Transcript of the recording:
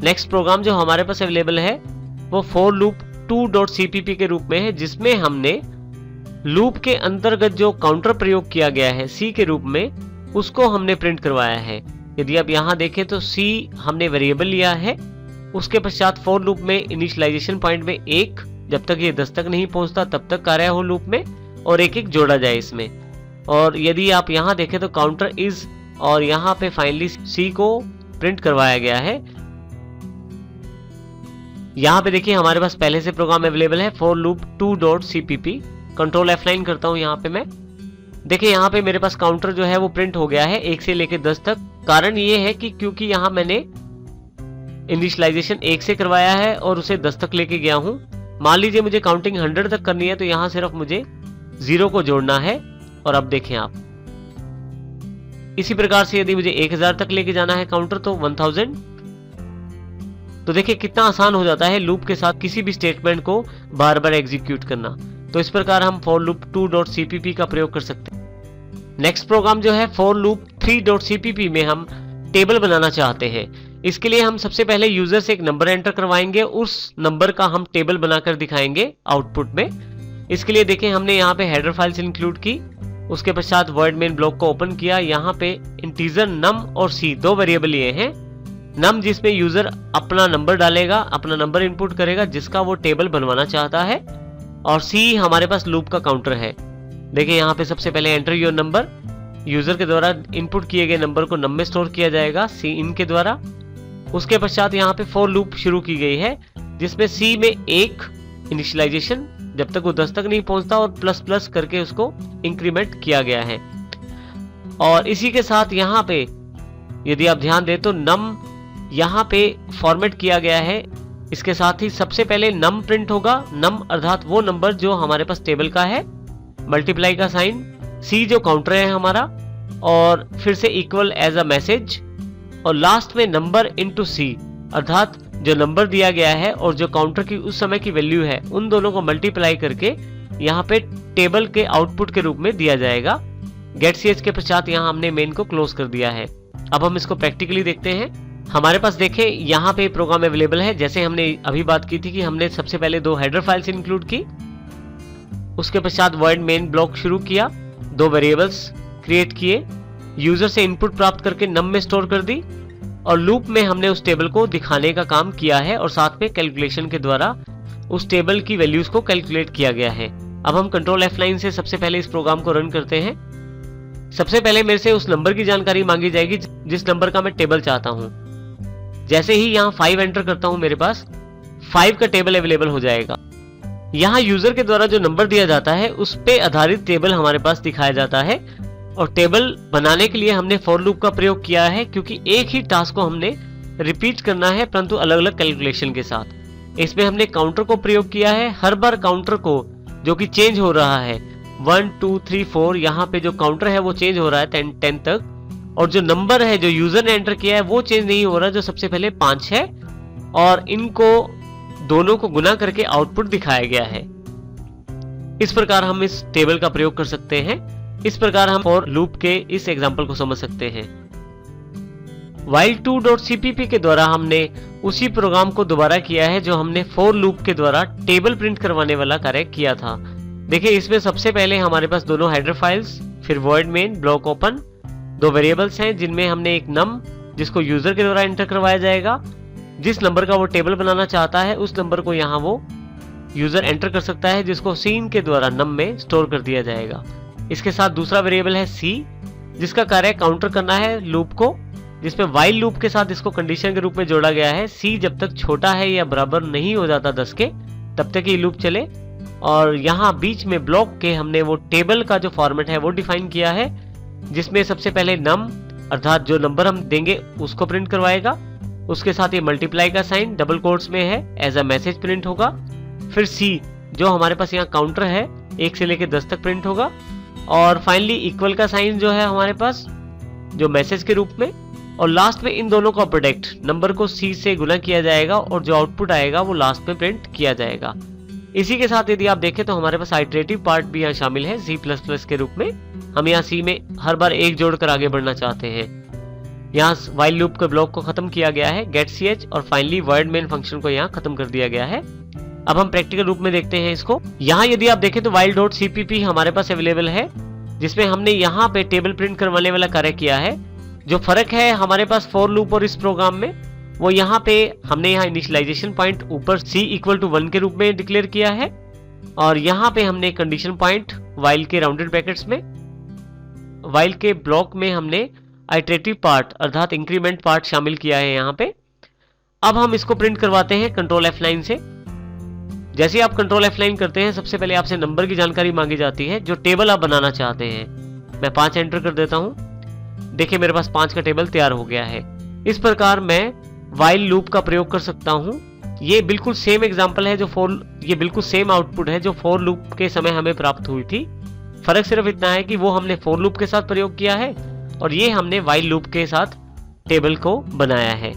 Next programme जो हमारे पास available है वो फॉर लूप 2.cpp के रूप में है, जिसमें हमने लूप के अंतर्गत जो काउंटर प्रयोग किया गया है सी के रूप में, उसको हमने प्रिंट करवाया है। यदि आप यहाँ देखें तो सी हमने वेरिएबल लिया है, उसके पश्चात फॉर लूप में इनिशियलाइजेशन पॉइंट में 1, जब तक ये 10 तक नहीं पहुंचता तब तक कार्य हो लूप में, और एक एक जोड़ा जाए इसमें। और यदि आप यहाँ देखें तो काउंटर इज, और यहाँ पे फाइनली सी को प्रिंट करवाया गया है। यहाँ पे देखिए हमारे पास पहले से प्रोग्राम अवेलेबल है for loop 2.cpp। Control F9 करता हूँ यहाँ पे मैं। देखिए यहाँ पे मेरे पास काउंटर जो है वो प्रिंट हो गया है 1 से लेकर 10 तक। कारण ये है कि क्योंकि यहाँ मैंने इनिशियलाइजेशन 1 से करवाया है और उसे 10 तक लेके गया हूँ। मान लीजिए मुझे काउंटिंग 100 तक करनी है तो यहाँ सिर्फ मुझे 0 को जोड़ना है। और अब देखें आप, इसी प्रकार से यदि मुझे 1000 तक लेके जाना है काउंटर तो 1000। तो देखिए कितना आसान हो जाता है लूप के साथ किसी भी स्टेटमेंट को बार बार एग्जीक्यूट करना। तो इस प्रकार हम फॉर लूप 2.cpp का प्रयोग कर सकते हैं। नेक्स्ट प्रोग्राम जो है फॉर लूप 3.cpp में हम टेबल बनाना चाहते हैं। इसके लिए हम सबसे पहले यूजर से एक नंबर एंटर करवाएंगे, उस नंबर का हम टेबल बनाकर दिखाएंगे आउटपुट में। इसके लिए देखें हमने यहाँ पे हेडर फाइल्स इंक्लूड की, उसके पश्चात वर्ड मेन ब्लॉक को ओपन किया। यहाँ पे इंटीजर नम और सी 2 वेरिएबल लिए हैं। नम जिसमें यूजर अपना नंबर डालेगा, अपना नंबर इनपुट करेगा जिसका वो टेबल बनवाना चाहता है, और सी हमारे पास लूप का काउंटर है। देखिए यहाँ पे सबसे पहले एंटर योर नंबर, यूजर के द्वारा इनपुट किए गए नंबर को नम में स्टोर किया जाएगा सी इन के द्वारा। उसके पश्चात यहाँ पे फॉर लूप शुरू की गई है जिसमें सी में 1 इनिशियलाइजेशन जब तक वो 10 तक नहीं पहुंचता और प्लस प्लस करके उसको इंक्रीमेंट किया गया है। और इसी के साथ यहाँ पे यदि आप ध्यान दें तो नम यहाँ पे फॉर्मेट किया गया है। इसके साथ ही सबसे पहले नम प्रिंट होगा, नम अर्थात वो नंबर जो हमारे पास टेबल का है, मल्टीप्लाई का साइन, सी जो काउंटर है हमारा, और फिर से इक्वल एज अ मैसेज, और लास्ट में नंबर इनटू सी अर्थात जो नंबर दिया गया है और जो काउंटर की उस समय की वैल्यू है उन दोनों को मल्टीप्लाई करके यहाँ पे टेबल के आउटपुट के रूप में दिया जाएगा। गेट ch के पश्चात यहाँ हमने मेन को क्लोज कर दिया है। अब हम इसको प्रैक्टिकली देखते हैं। हमारे पास देखें यहाँ पे प्रोग्राम अवेलेबल है। जैसे हमने अभी बात की थी कि हमने सबसे पहले 2 हेडर फाइल्स इंक्लूड की, उसके पश्चात वर्ड मेन ब्लॉक शुरू किया, 2 वेरिएबल्स क्रिएट किए, यूजर से इनपुट प्राप्त करके नम में स्टोर कर दी, और लूप में हमने उस टेबल को दिखाने का काम किया है और साथ में कैलकुलेशन के द्वारा उस टेबल की वैल्यूज को कैलकुलेट किया गया है। अब हम कंट्रोल F9 से सबसे पहले इस प्रोग्राम को रन करते हैं। सबसे पहले मेरे से उस नंबर की जानकारी मांगी जाएगी जिस नंबर का मैं टेबल चाहता हूं। जैसे ही यहाँ 5 एंटर करता हूं मेरे पास 5 का टेबल अवेलेबल हो जाएगा। यहाँ यूजर के द्वारा जो नंबर दिया जाता है उस पे आधारित टेबल हमारे पास दिखाया जाता है। और टेबल बनाने के लिए हमने फॉर लूप का प्रयोग किया है क्योंकि एक ही टास्क को हमने रिपीट करना है परंतु अलग अलग कैलकुलेशन के साथ। इसमें हमने काउंटर को प्रयोग किया है। हर बार काउंटर को जो कि चेंज हो रहा है 1 2 3 4, यहाँ पे जो काउंटर है वो चेंज हो रहा है 10 तक, और जो नंबर है जो यूजर ने एंटर किया है वो चेंज नहीं हो रहा, जो सबसे पहले 5 है, और इनको दोनों को गुना करके आउटपुट दिखाया गया है। इस प्रकार हम इस टेबल का प्रयोग कर सकते हैं। इस प्रकार हम फॉर लूप के इस एग्जांपल को समझ सकते हैं। while 2.cpp के द्वारा हमने उसी प्रोग्राम को दोबारा किया है जो हमने फॉर लूप के द्वारा टेबल प्रिंट करवाने वाला कार्य किया था। देखिए इसमें सबसे पहले हमारे पास दोनों हेडर फाइल्स, फिर word main block open, 2 variables हैं जिनमें हमने एक नम जिसको यूजर के द्वारा एंटर करवाया जाएगा। जिस नंबर का वो टेबल बनाना चाहता है उस नंबर को यहाँ वो यूजर एंटर कर सकता है जिसको सीन के द्वारा नम में स्टोर कर दिया जाएगा। इसके साथ दूसरा वेरिएबल है सी जिसका कार्य काउंटर करना है लूप को, जिसमें वाइल लूप के साथ इसको कंडीशन के रूप में जोड़ा गया है। सी जब तक छोटा है या बराबर नहीं हो जाता 10 के तब तक ये लूप चले। और यहाँ बीच में ब्लॉक के हमने वो टेबल का जो फॉर्मेट है वो डिफाइन किया है जिसमें सबसे पहले नम अर्थात जो नंबर हम देंगे उसको प्रिंट करवाएगा। उसके साथ ये मल्टीप्लाई का साइन डबल कोट्स में है एज अ मैसेज प्रिंट होगा। फिर सी जो हमारे पास यहाँ काउंटर है 1 से लेकर 10 तक प्रिंट होगा। और फाइनली इक्वल का साइन जो है हमारे पास जो मैसेज के रूप में, और लास्ट में इन दोनों का प्रोडक्ट नंबर को सी से गुना किया जाएगा और जो आउटपुट आएगा वो लास्ट में प्रिंट किया जाएगा। इसी के साथ यदि आप देखें तो हमारे पास आइटरेटिव पार्ट भी यहाँ शामिल है C++ के रूप में। हम यहाँ C में हर बार 1 जोड़कर आगे बढ़ना चाहते हैं। यहाँ वाइल लूप के ब्लॉक को खत्म किया गया है, गेट ch, और फाइनली वर्ड मेन फंक्शन को यहाँ खत्म कर दिया गया है। अब हम प्रैक्टिकल रूप में देखते हैं इसको। यहाँ यदि आप देखें तो while.cpp हमारे पास अवेलेबल है, जिसमें हमने यहाँ पे टेबल प्रिंट करवाने वाला कार्य किया है। जो फर्क है हमारे पास फॉर लूप और इस प्रोग्राम में, वो यहाँ पे हमने यहाँ इनिशियलाइजेशन पॉइंट ऊपर c = 1 के रूप में डिक्लेयर किया है, और यहाँ पे हमने कंडीशन पॉइंट वाइल के राउंडेड ब्रैकेट्स में, वाइल के ब्लॉक में हमने आइटरेटिव पार्ट अर्थात इंक्रीमेंट पार्ट शामिल किया है यहाँ पे। अब हम इसको प्रिंट करवाते हैं कंट्रोल F9 से। जैसे आप कंट्रोल F9 करते हैं, सबसे पहले आपसे नंबर की जानकारी मांगी जाती है जो टेबल आप बनाना चाहते हैं। मैं 5 एंटर कर देता हूं। देखिए मेरे पास 5 का टेबल तैयार हो गया है। इस प्रकार मैं वाइल लूप का प्रयोग कर सकता हूं। ये बिल्कुल सेम एग्जांपल है ये बिल्कुल सेम आउटपुट है जो फॉर लूप के समय हमें प्राप्त हुई थी। फर्क सिर्फ इतना है कि वो हमने फॉर लूप के साथ प्रयोग किया है और ये हमने वाइल लूप के साथ टेबल को बनाया है।